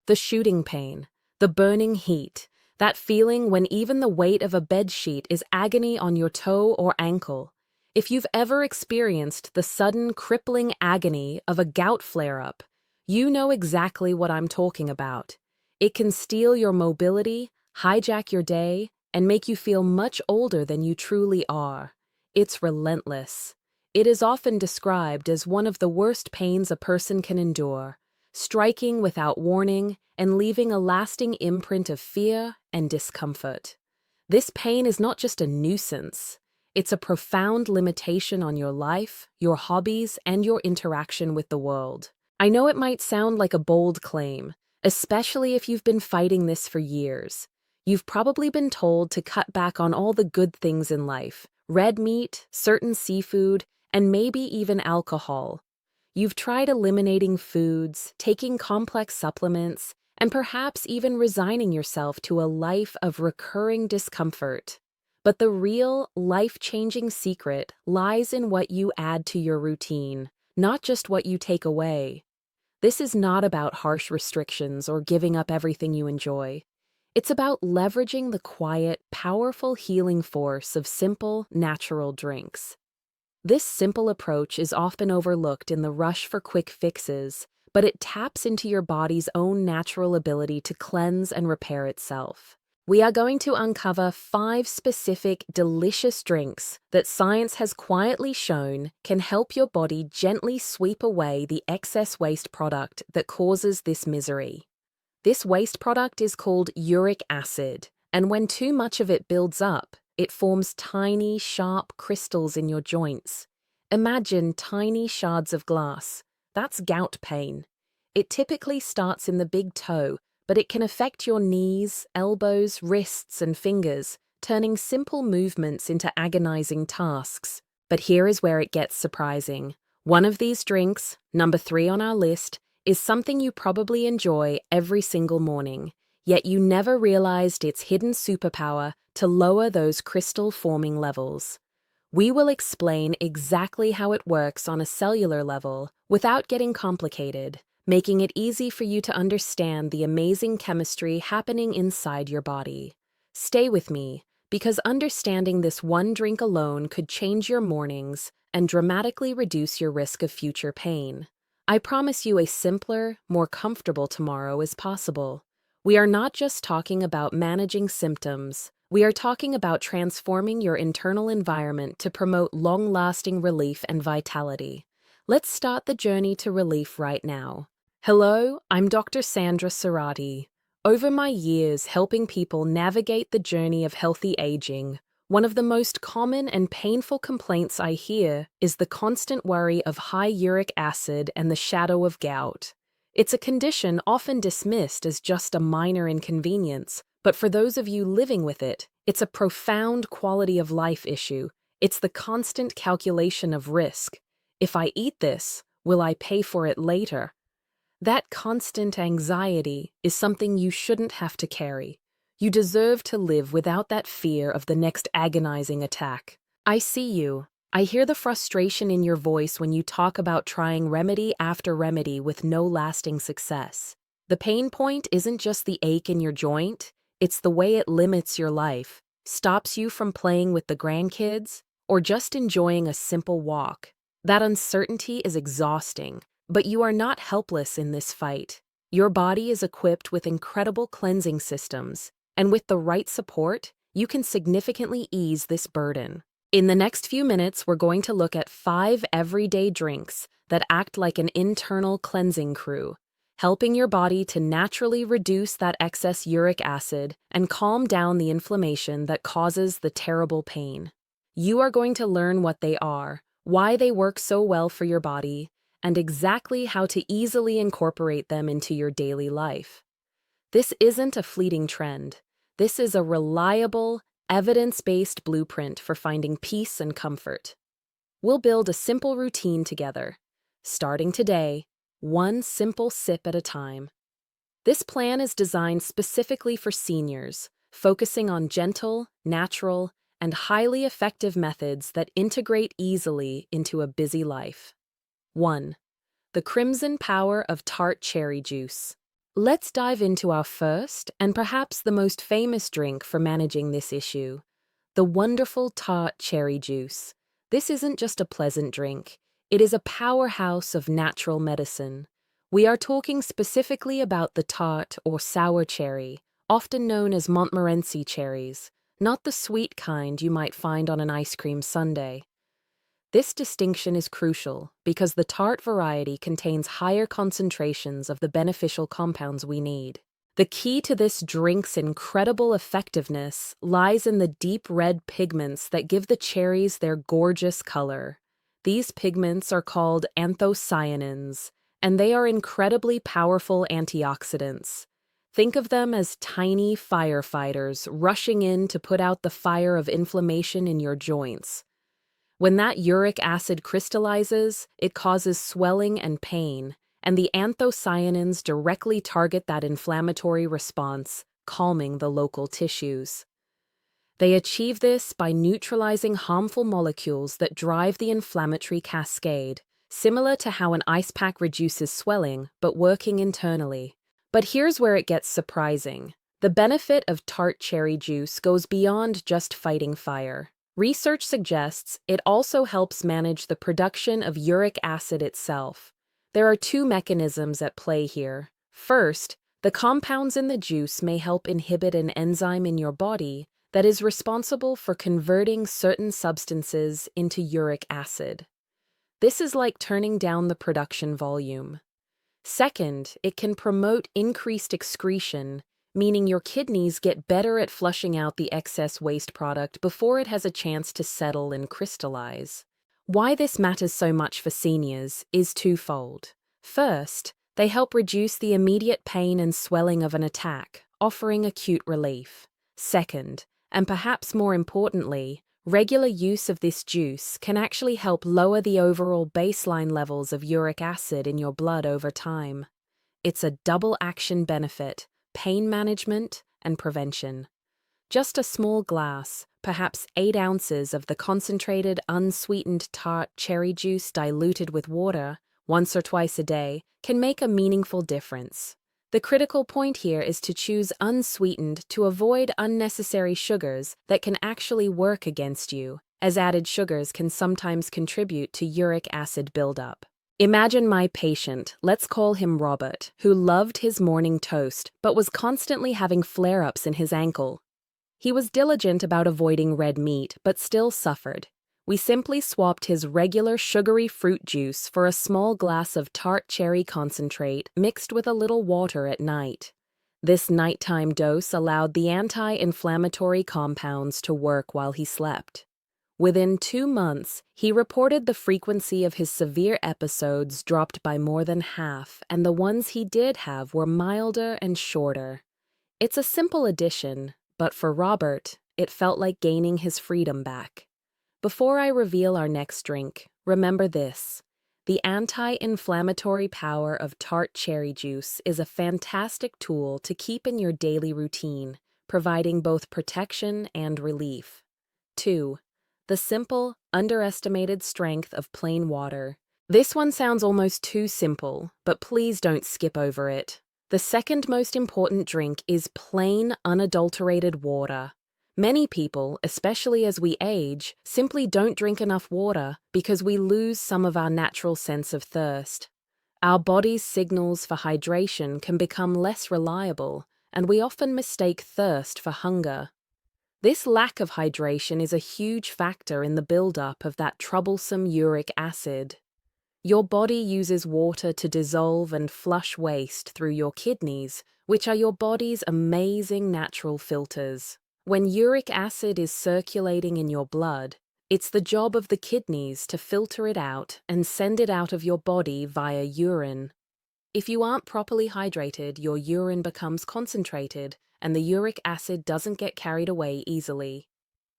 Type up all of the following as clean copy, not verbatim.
The shooting pain, the burning heat, that feeling when even the weight of a bedsheet is agony on your toe or ankle. If you've ever experienced the sudden crippling agony of a gout flare-up, you know exactly what I'm talking about. It can steal your mobility, hijack your day, and make you feel much older than you truly are. It's relentless. It is often described as one of the worst pains a person can endure, striking without warning and leaving a lasting imprint of fear and discomfort. This pain is not just a nuisance. It's a profound limitation on your life, your hobbies, and your interaction with the world. I know it might sound like a bold claim, especially if you've been fighting this for years. You've probably been told to cut back on all the good things in life: red meat, certain seafood, and maybe even alcohol. You've tried eliminating foods, taking complex supplements, and perhaps even resigning yourself to a life of recurring discomfort. But the real, life-changing secret lies in what you add to your routine, not just what you take away. This is not about harsh restrictions or giving up everything you enjoy. It's about leveraging the quiet, powerful healing force of simple, natural drinks. This simple approach is often overlooked in the rush for quick fixes, but it taps into your body's own natural ability to cleanse and repair itself. We are going to uncover 5 specific, delicious drinks that science has quietly shown can help your body gently sweep away the excess waste product that causes this misery. This waste product is called uric acid, and when too much of it builds up, it forms tiny, sharp crystals in your joints. Imagine tiny shards of glass. That's gout pain. It typically starts in the big toe, but it can affect your knees, elbows, wrists, and fingers, turning simple movements into agonizing tasks. But here is where it gets surprising. One of these drinks, number 3 on our list, is something you probably enjoy every single morning, yet you never realized its hidden superpower to lower those crystal-forming levels. We will explain exactly how it works on a cellular level without getting complicated, making it easy for you to understand the amazing chemistry happening inside your body. Stay with me, because understanding this one drink alone could change your mornings and dramatically reduce your risk of future pain. I promise you a simpler, more comfortable tomorrow is possible. We are not just talking about managing symptoms. We are talking about transforming your internal environment to promote long-lasting relief and vitality. Let's start the journey to relief right now. Hello, I'm Dr. Sandra Serrati. Over my years helping people navigate the journey of healthy aging, one of the most common and painful complaints I hear is the constant worry of high uric acid and the shadow of gout. It's a condition often dismissed as just a minor inconvenience, but for those of you living with it, it's a profound quality of life issue. It's the constant calculation of risk. If I eat this, will I pay for it later? That constant anxiety is something you shouldn't have to carry. You deserve to live without that fear of the next agonizing attack. I see you. I hear the frustration in your voice when you talk about trying remedy after remedy with no lasting success. The pain point isn't just the ache in your joint, it's the way it limits your life, stops you from playing with the grandkids, or just enjoying a simple walk. That uncertainty is exhausting, but you are not helpless in this fight. Your body is equipped with incredible cleansing systems, and with the right support, you can significantly ease this burden. In the next few minutes, we're going to look at 5 everyday drinks that act like an internal cleansing crew, helping your body to naturally reduce that excess uric acid and calm down the inflammation that causes the terrible pain. You are going to learn what they are, why they work so well for your body, and exactly how to easily incorporate them into your daily life. This isn't a fleeting trend. This is a reliable, evidence-based blueprint for finding peace and comfort. We'll build a simple routine together, starting today, one simple sip at a time. This plan is designed specifically for seniors, focusing on gentle, natural, and highly effective methods that integrate easily into a busy life. 1. The crimson power of Tart cherry juice. let's dive into our first and perhaps the most famous drink for managing this issue, the wonderful Tart cherry juice. This isn't just a pleasant drink, it is a powerhouse of natural medicine. We are talking specifically about the tart or sour cherry, often known as Montmorency cherries, not the sweet kind you might find on an ice cream sundae. This distinction is crucial because the tart variety contains higher concentrations of the beneficial compounds we need. The key to this drink's incredible effectiveness lies in the deep red pigments that give the cherries their gorgeous color. These pigments are called anthocyanins, and they are incredibly powerful antioxidants. Think of them as tiny firefighters rushing in to put out the fire of inflammation in your joints. When that uric acid crystallizes, it causes swelling and pain, and the anthocyanins directly target that inflammatory response, calming the local tissues. They achieve this by neutralizing harmful molecules that drive the inflammatory cascade, similar to how an ice pack reduces swelling, but working internally. But here's where it gets surprising. The benefit of tart cherry juice goes beyond just fighting fire. Research suggests it also helps manage the production of uric acid itself. There are two mechanisms at play here. First, the compounds in the juice may help inhibit an enzyme in your body that is responsible for converting certain substances into uric acid. This is like turning down the production volume. Second, it can promote increased excretion, meaning your kidneys get better at flushing out the excess waste product before it has a chance to settle and crystallize. Why this matters so much for seniors is twofold. First, they help reduce the immediate pain and swelling of an attack, offering acute relief. Second, and perhaps more importantly, regular use of this juice can actually help lower the overall baseline levels of uric acid in your blood over time. It's a double action benefit: pain management and prevention. Just a small glass, perhaps 8 ounces of the concentrated, unsweetened tart cherry juice diluted with water, once or twice a day, can make a meaningful difference. The critical point here is to choose unsweetened to avoid unnecessary sugars that can actually work against you, as added sugars can sometimes contribute to uric acid buildup. Imagine my patient, let's call him Robert, who loved his morning toast but was constantly having flare-ups in his ankle. He was diligent about avoiding red meat but still suffered. We simply swapped his regular sugary fruit juice for a small glass of tart cherry concentrate mixed with a little water at night. This nighttime dose allowed the anti-inflammatory compounds to work while he slept. Within 2 months, he reported the frequency of his severe episodes dropped by more than half, and the ones he did have were milder and shorter. It's a simple addition, but for Robert, it felt like gaining his freedom back. Before I reveal our next drink, remember this: the anti-inflammatory power of tart cherry juice is a fantastic tool to keep in your daily routine, providing both protection and relief. 2. The simple, underestimated strength of plain water. This one sounds almost too simple, but please don't skip over it. The second most important drink is plain, unadulterated water. Many people, especially as we age, simply don't drink enough water because we lose some of our natural sense of thirst. Our body's signals for hydration can become less reliable, and we often mistake thirst for hunger. This lack of hydration is a huge factor in the buildup of that troublesome uric acid. Your body uses water to dissolve and flush waste through your kidneys, which are your body's amazing natural filters. When uric acid is circulating in your blood, it's the job of the kidneys to filter it out and send it out of your body via urine. If you aren't properly hydrated, your urine becomes concentrated, and the uric acid doesn't get carried away easily.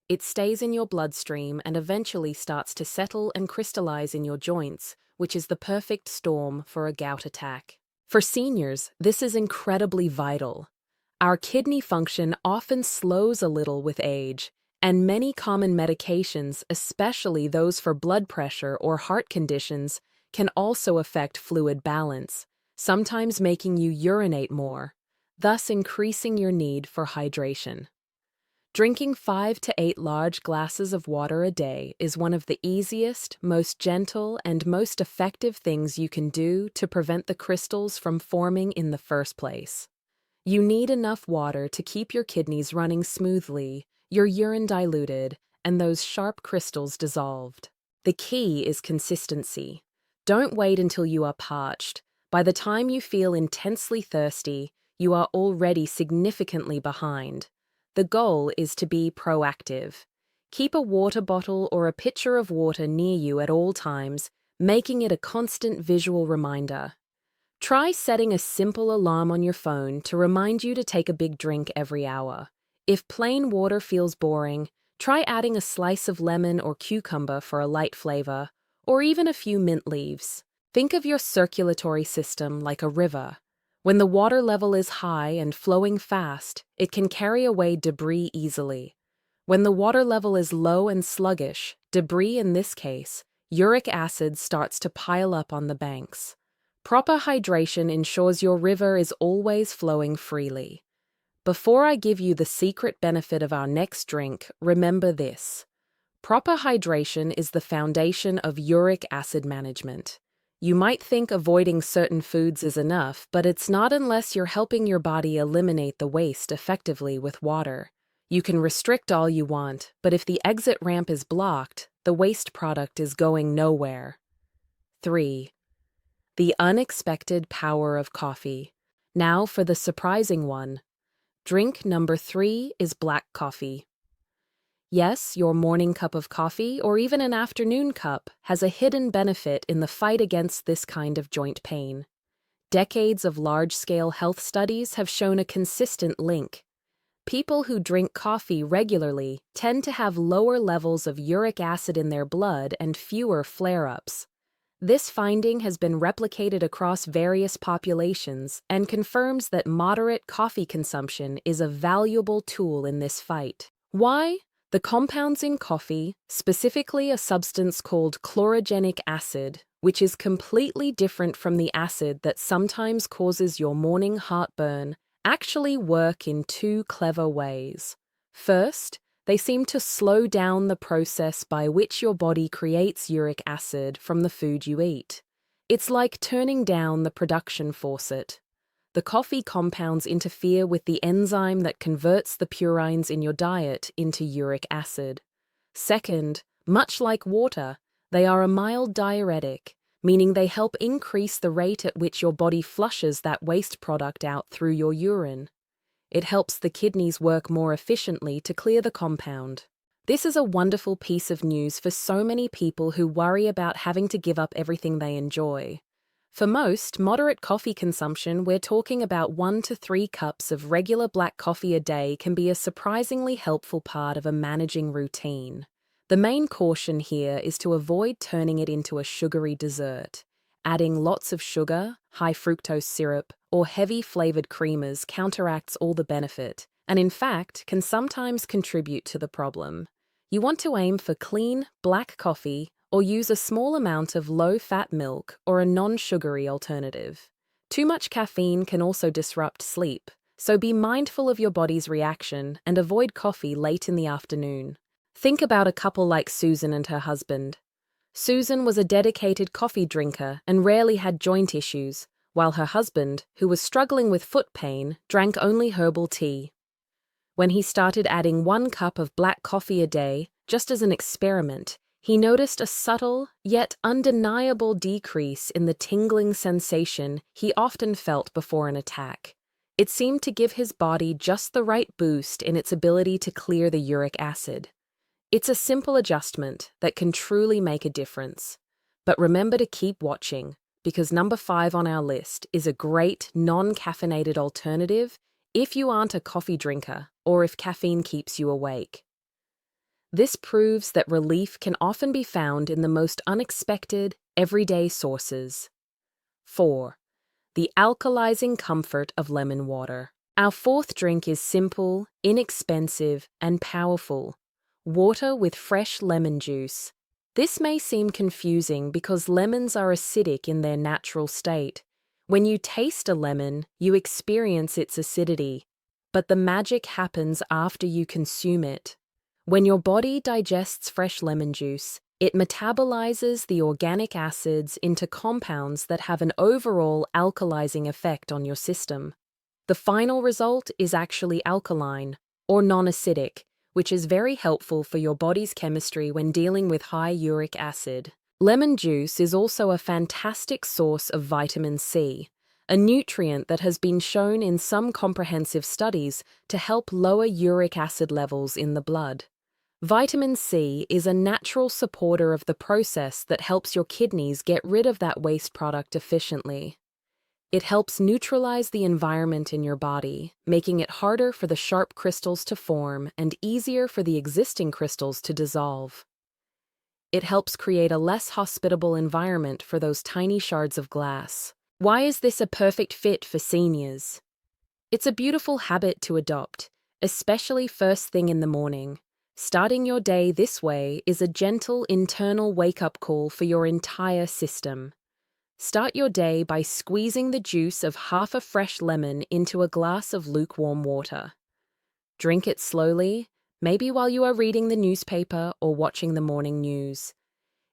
It stays in your bloodstream and eventually starts to settle and crystallize in your joints, which is the perfect storm for a gout attack. For seniors, this is incredibly vital. Our kidney function often slows a little with age, and many common medications, especially those for blood pressure or heart conditions, can also affect fluid balance. sometimes making you urinate more, thus increasing your need for hydration. Drinking 5 to 8 large glasses of water a day is one of the easiest, most gentle, and most effective things you can do to prevent the crystals from forming in the first place. You need enough water to keep your kidneys running smoothly, your urine diluted, and those sharp crystals dissolved. The key is consistency. Don't wait until you are parched. By the time you feel intensely thirsty, you are already significantly behind. The goal is to be proactive. Keep a water bottle or a pitcher of water near you at all times, making it a constant visual reminder. Try setting a simple alarm on your phone to remind you to take a big drink every hour. If plain water feels boring, try adding a slice of lemon or cucumber for a light flavor, or even a few mint leaves. Think of your circulatory system like a river. When the water level is high and flowing fast, it can carry away debris easily. When the water level is low and sluggish, debris in this case, uric acid starts to pile up on the banks. Proper hydration ensures your river is always flowing freely. Before I give you the secret benefit of our next drink, remember this. Proper hydration is the foundation of uric acid management. You might think avoiding certain foods is enough, but it's not unless you're helping your body eliminate the waste effectively with water. You can restrict all you want, but if the exit ramp is blocked, the waste product is going nowhere. 3. The unexpected power of coffee. Now for the surprising one. Drink number 3 is black coffee. Yes, your morning cup of coffee, or even an afternoon cup, has a hidden benefit in the fight against this kind of joint pain. Decades of large-scale health studies have shown a consistent link. People who drink coffee regularly tend to have lower levels of uric acid in their blood and fewer flare-ups. This finding has been replicated across various populations and confirms that moderate coffee consumption is a valuable tool in this fight. Why? The compounds in coffee, specifically a substance called chlorogenic acid, which is completely different from the acid that sometimes causes your morning heartburn, actually work in 2 clever ways. First, they seem to slow down the process by which your body creates uric acid from the food you eat. It's like turning down the production faucet. The coffee compounds interfere with the enzyme that converts the purines in your diet into uric acid. Second, much like water, they are a mild diuretic, meaning they help increase the rate at which your body flushes that waste product out through your urine. It helps the kidneys work more efficiently to clear the compound. This is a wonderful piece of news for so many people who worry about having to give up everything they enjoy. For most, moderate coffee consumption, we're talking about 1 to 3 cups of regular black coffee a day, can be a surprisingly helpful part of a managing routine. The main caution here is to avoid turning it into a sugary dessert. Adding lots of sugar, high fructose syrup, or heavy flavored creamers counteracts all the benefit, and in fact can sometimes contribute to the problem. You want to aim for clean, black coffee, or use a small amount of low-fat milk or a non-sugary alternative. Too much caffeine can also disrupt sleep, so be mindful of your body's reaction and avoid coffee late in the afternoon. Think about a couple like Susan and her husband. Susan was a dedicated coffee drinker and rarely had joint issues, while her husband, who was struggling with foot pain, drank only herbal tea. When he started adding 1 cup of black coffee a day, just as an experiment, he noticed a subtle, yet undeniable decrease in the tingling sensation he often felt before an attack. It seemed to give his body just the right boost in its ability to clear the uric acid. It's a simple adjustment that can truly make a difference. But remember to keep watching, because number 5 on our list is a great non-caffeinated alternative if you aren't a coffee drinker or if caffeine keeps you awake. This proves that relief can often be found in the most unexpected, everyday sources. 4. The alkalizing comfort of lemon water. Our 4th drink is simple, inexpensive, and powerful. Water with fresh lemon juice. This may seem confusing because lemons are acidic in their natural state. When you taste a lemon, you experience its acidity, but the magic happens after you consume it. When your body digests fresh lemon juice, it metabolizes the organic acids into compounds that have an overall alkalizing effect on your system. The final result is actually alkaline, or non-acidic, which is very helpful for your body's chemistry when dealing with high uric acid. Lemon juice is also a fantastic source of vitamin C, a nutrient that has been shown in some comprehensive studies to help lower uric acid levels in the blood. Vitamin C is a natural supporter of the process that helps your kidneys get rid of that waste product efficiently. It helps neutralize the environment in your body, making it harder for the sharp crystals to form and easier for the existing crystals to dissolve. It helps create a less hospitable environment for those tiny shards of glass. Why is this a perfect fit for seniors? It's a beautiful habit to adopt, especially first thing in the morning. Starting your day this way is a gentle internal wake-up call for your entire system. Start your day by squeezing the juice of half a fresh lemon into a glass of lukewarm water. Drink it slowly, maybe while you are reading the newspaper or watching the morning news.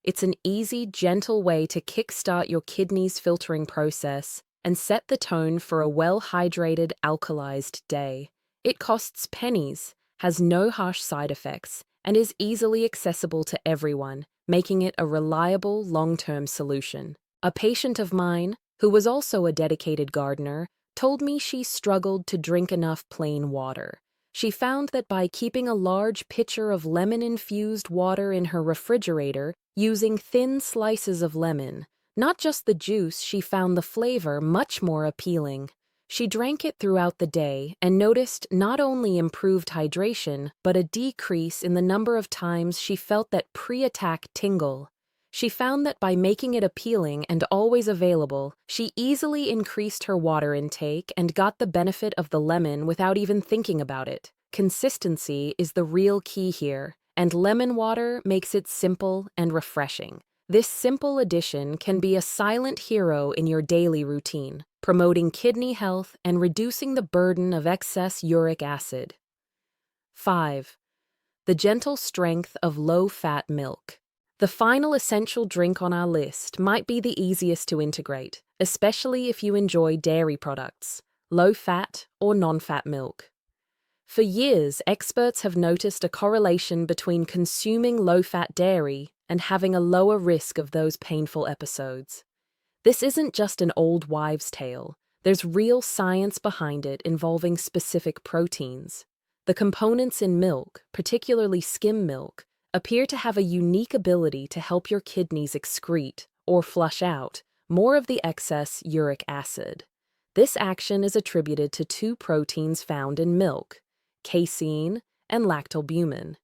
It's an easy, gentle way to kickstart your kidneys' filtering process and set the tone for a well-hydrated, alkalized day. It costs pennies, has no harsh side effects, and is easily accessible to everyone, making it a reliable, long-term solution. A patient of mine, who was also a dedicated gardener, told me she struggled to drink enough plain water. She found that by keeping a large pitcher of lemon-infused water in her refrigerator, using thin slices of lemon, not just the juice, she found the flavor much more appealing. She drank it throughout the day and noticed not only improved hydration, but a decrease in the number of times she felt that pre-attack tingle. She found that by making it appealing and always available, she easily increased her water intake and got the benefit of the lemon without even thinking about it. Consistency is the real key here, and lemon water makes it simple and refreshing. This simple addition can be a silent hero in your daily routine, promoting kidney health and reducing the burden of excess uric acid. 5. The gentle strength of low-fat milk. The final essential drink on our list might be the easiest to integrate, especially if you enjoy dairy products, low-fat or non-fat milk. For years, experts have noticed a correlation between consuming low-fat dairy and having a lower risk of those painful episodes. This isn't just an old wives' tale. There's real science behind it involving specific proteins. The components in milk, particularly skim milk, appear to have a unique ability to help your kidneys excrete, or flush out, more of the excess uric acid. This action is attributed to two proteins found in milk, casein and lactalbumin.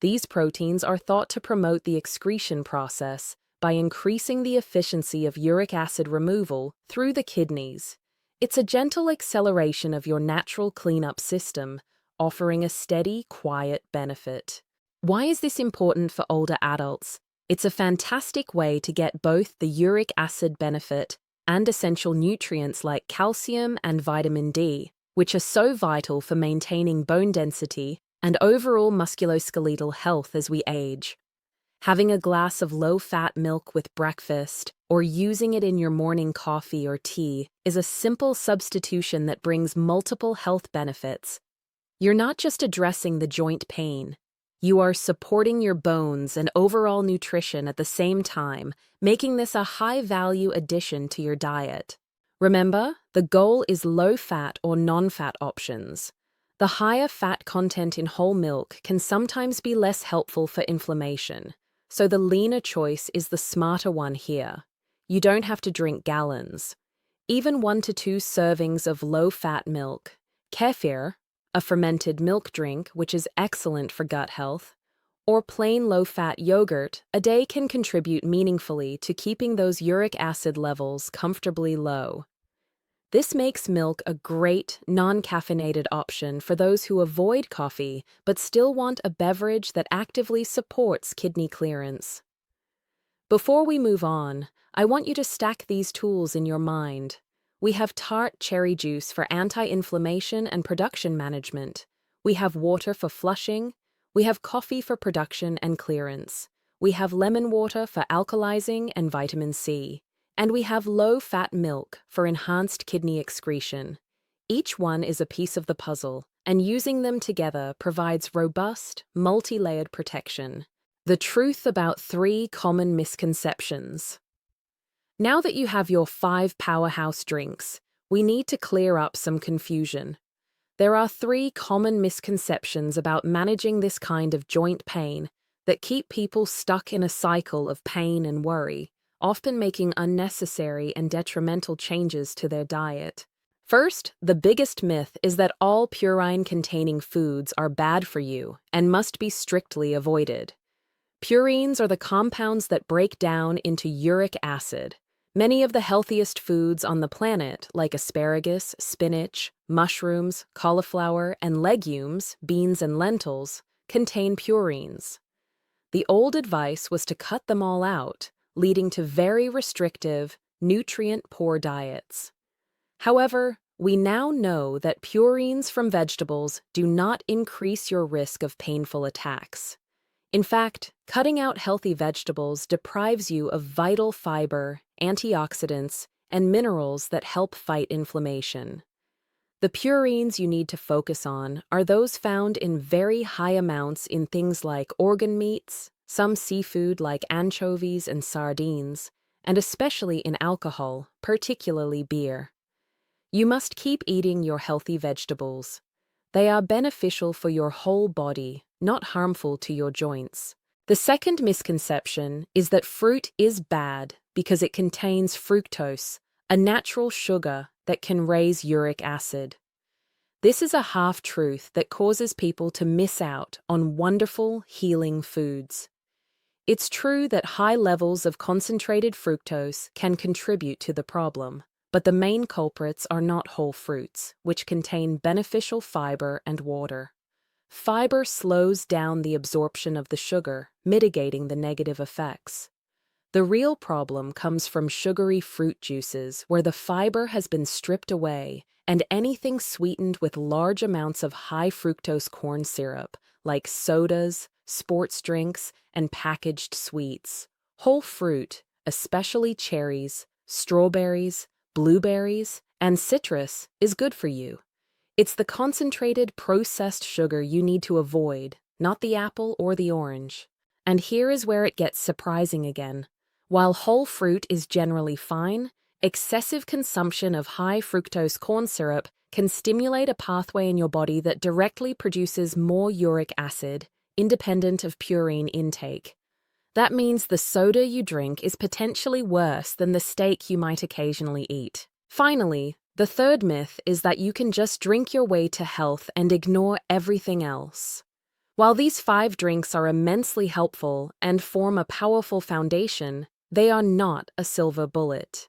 These proteins are thought to promote the excretion process by increasing the efficiency of uric acid removal through the kidneys. It's a gentle acceleration of your natural cleanup system, offering a steady, quiet benefit. Why is this important for older adults? It's a fantastic way to get both the uric acid benefit and essential nutrients like calcium and vitamin D, which are so vital for maintaining bone density and overall musculoskeletal health as we age. Having a glass of low-fat milk with breakfast or using it in your morning coffee or tea is a simple substitution that brings multiple health benefits. You're not just addressing the joint pain. You are supporting your bones and overall nutrition at the same time, making this a high-value addition to your diet. Remember, the goal is low-fat or non-fat options. The higher fat content in whole milk can sometimes be less helpful for inflammation, so the leaner choice is the smarter one here. You don't have to drink gallons. Even 1 to 2 servings of low-fat milk, kefir, a fermented milk drink which is excellent for gut health, or plain low-fat yogurt a day can contribute meaningfully to keeping those uric acid levels comfortably low. This makes milk a great, non-caffeinated option for those who avoid coffee but still want a beverage that actively supports kidney clearance. Before we move on, I want you to stack these tools in your mind. We have Tart cherry juice for anti-inflammation and production management. We have water for flushing. We have coffee for production and clearance. We have lemon water for alkalizing and vitamin C. And we have low-fat milk for enhanced kidney excretion. Each one is a piece of the puzzle, and using them together provides robust, multi-layered protection. The truth about 3 common misconceptions. Now that you have your 5 powerhouse drinks, we need to clear up some confusion. There are 3 common misconceptions about managing this kind of joint pain that keep people stuck in a cycle of pain and worry, often making unnecessary and detrimental changes to their diet. First, the biggest myth is that all purine-containing foods are bad for you and must be strictly avoided. Purines are the compounds that break down into uric acid. Many of the healthiest foods on the planet, like asparagus, spinach, mushrooms, cauliflower, and legumes, beans and lentils, contain purines. The old advice was to cut them all out, leading to very restrictive, nutrient-poor diets. However, we now know that purines from vegetables do not increase your risk of painful attacks. In fact, cutting out healthy vegetables deprives you of vital fiber, antioxidants, and minerals that help fight inflammation. The purines you need to focus on are those found in very high amounts in things like organ meats, some seafood like anchovies and sardines, and especially in alcohol, particularly beer. You must keep eating your healthy vegetables. They are beneficial for your whole body, not harmful to your joints. The second misconception is that fruit is bad because it contains fructose, a natural sugar that can raise uric acid. This is a half-truth that causes people to miss out on wonderful, healing foods. It's true that high levels of concentrated fructose can contribute to the problem, but the main culprits are not whole fruits, which contain beneficial fiber and water. Fiber slows down the absorption of the sugar, mitigating the negative effects. The real problem comes from sugary fruit juices, where the fiber has been stripped away, and anything sweetened with large amounts of high fructose corn syrup, like sodas, sports drinks, and packaged sweets. Whole fruit, especially cherries, strawberries, blueberries, and citrus, is good for you. It's the concentrated, processed sugar you need to avoid, not the apple or the orange. And here is where it gets surprising again. While whole fruit is generally fine, excessive consumption of high fructose corn syrup can stimulate a pathway in your body that directly produces more uric acid, independent of purine intake. That means the soda you drink is potentially worse than the steak you might occasionally eat. Finally, the third myth is that you can just drink your way to health and ignore everything else. While these 5 drinks are immensely helpful and form a powerful foundation, they are not a silver bullet.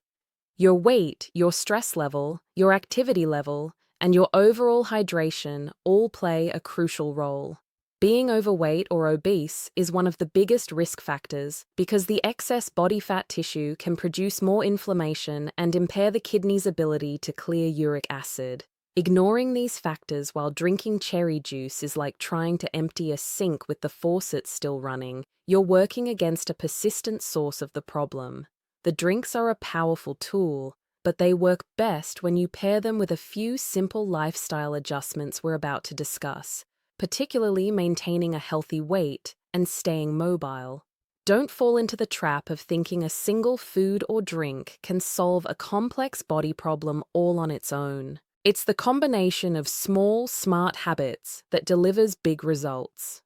Your weight, your stress level, your activity level, and your overall hydration all play a crucial role. Being overweight or obese is one of the biggest risk factors because the excess body fat tissue can produce more inflammation and impair the kidney's ability to clear uric acid. Ignoring these factors while drinking cherry juice is like trying to empty a sink with the faucet still running. You're working against a persistent source of the problem. The drinks are a powerful tool, but they work best when you pair them with a few simple lifestyle adjustments we're about to discuss, particularly maintaining a healthy weight and staying mobile. Don't fall into the trap of thinking a single food or drink can solve a complex body problem all on its own. It's the combination of small, smart habits that delivers big results.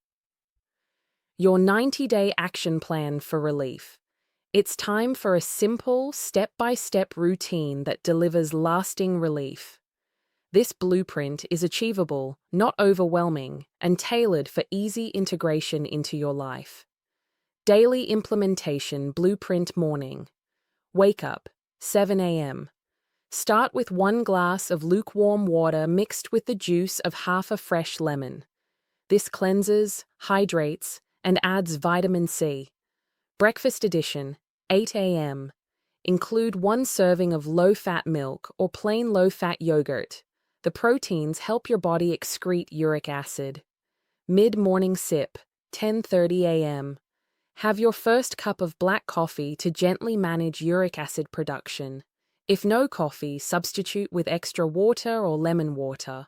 Your 90-day action plan for relief. It's time for a simple, step-by-step routine that delivers lasting relief. This blueprint is achievable, not overwhelming, and tailored for easy integration into your life. Daily implementation blueprint morning. Wake up, 7 a.m. Start with 1 glass of lukewarm water mixed with the juice of half a fresh lemon. This cleanses, hydrates, and adds vitamin C. Breakfast edition, 8 a.m. Include 1 serving of low-fat milk or plain low-fat yogurt. The proteins help your body excrete uric acid. Mid-morning sip, 10:30 a.m. Have your first cup of black coffee to gently manage uric acid production. If no coffee, substitute with extra water or lemon water.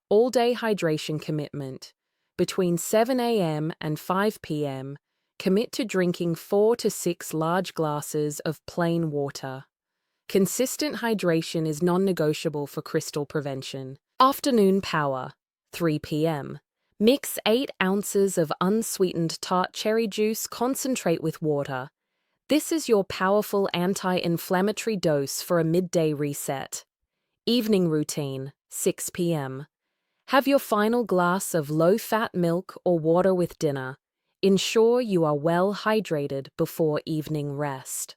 All-day hydration commitment. Between 7 a.m. and 5 p.m., commit to drinking 4 to 6 large glasses of plain water. Consistent hydration is non-negotiable for crystal prevention. Afternoon power, 3 p.m. Mix 8 ounces of unsweetened tart cherry juice concentrate with water. This is your powerful anti-inflammatory dose for a midday reset. Evening routine, 6 p.m. Have your final glass of low-fat milk or water with dinner. Ensure you are well hydrated before evening rest.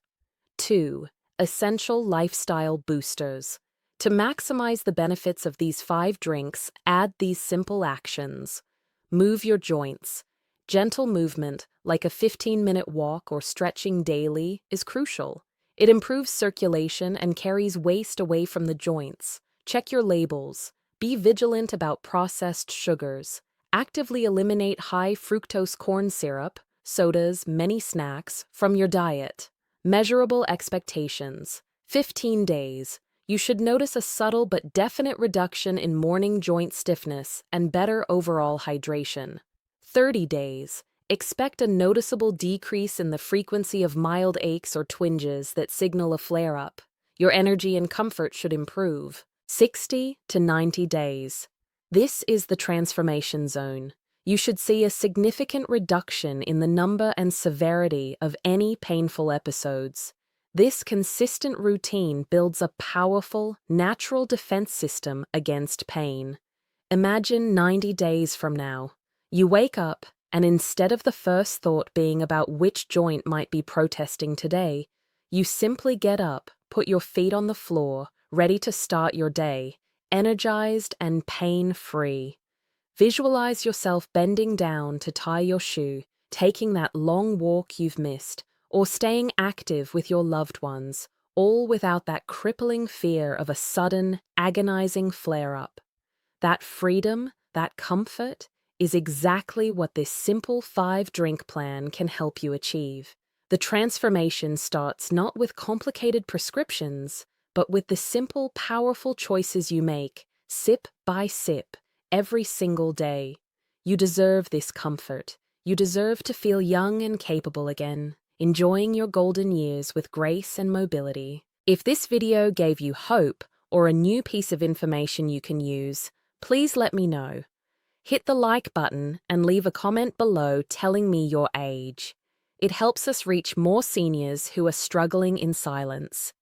2. Essential lifestyle boosters. To maximize the benefits of these 5 drinks, add these simple actions. Move your joints. Gentle movement, like a 15-minute walk or stretching daily, is crucial. It improves circulation and carries waste away from the joints. Check your labels. Be vigilant about processed sugars. Actively eliminate high fructose corn syrup, sodas, many snacks from your diet. Measurable expectations. 15 days. You should notice a subtle but definite reduction in morning joint stiffness and better overall hydration. 30 days. Expect a noticeable decrease in the frequency of mild aches or twinges that signal a flare-up. Your energy and comfort should improve. 60 to 90 days. This is the transformation zone. You should see a significant reduction in the number and severity of any painful episodes. This consistent routine builds a powerful, natural defense system against pain. Imagine 90 days from now. You wake up, and instead of the first thought being about which joint might be protesting today, you simply get up, put your feet on the floor, ready to start your day, energized and pain-free. Visualize yourself bending down to tie your shoe, taking that long walk you've missed, or staying active with your loved ones, all without that crippling fear of a sudden, agonizing flare-up. That freedom, that comfort, is exactly what this simple 5-drink plan can help you achieve. The transformation starts not with complicated prescriptions, but with the simple, powerful choices you make, sip by sip, every single day. You deserve this comfort. You deserve to feel young and capable again, enjoying your golden years with grace and mobility. If this video gave you hope or a new piece of information you can use, please let me know. Hit the like button and leave a comment below telling me your age. It helps us reach more seniors who are struggling in silence.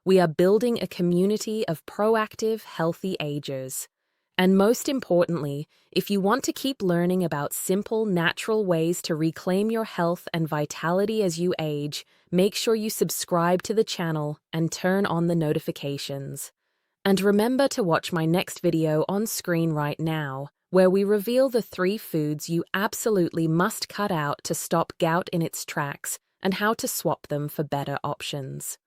We are building a community of proactive, healthy agers. And most importantly, if you want to keep learning about simple, natural ways to reclaim your health and vitality as you age, make sure you subscribe to the channel and turn on the notifications. And remember to watch my next video on screen right now, where we reveal the 3 foods you absolutely must cut out to stop gout in its tracks and how to swap them for better options.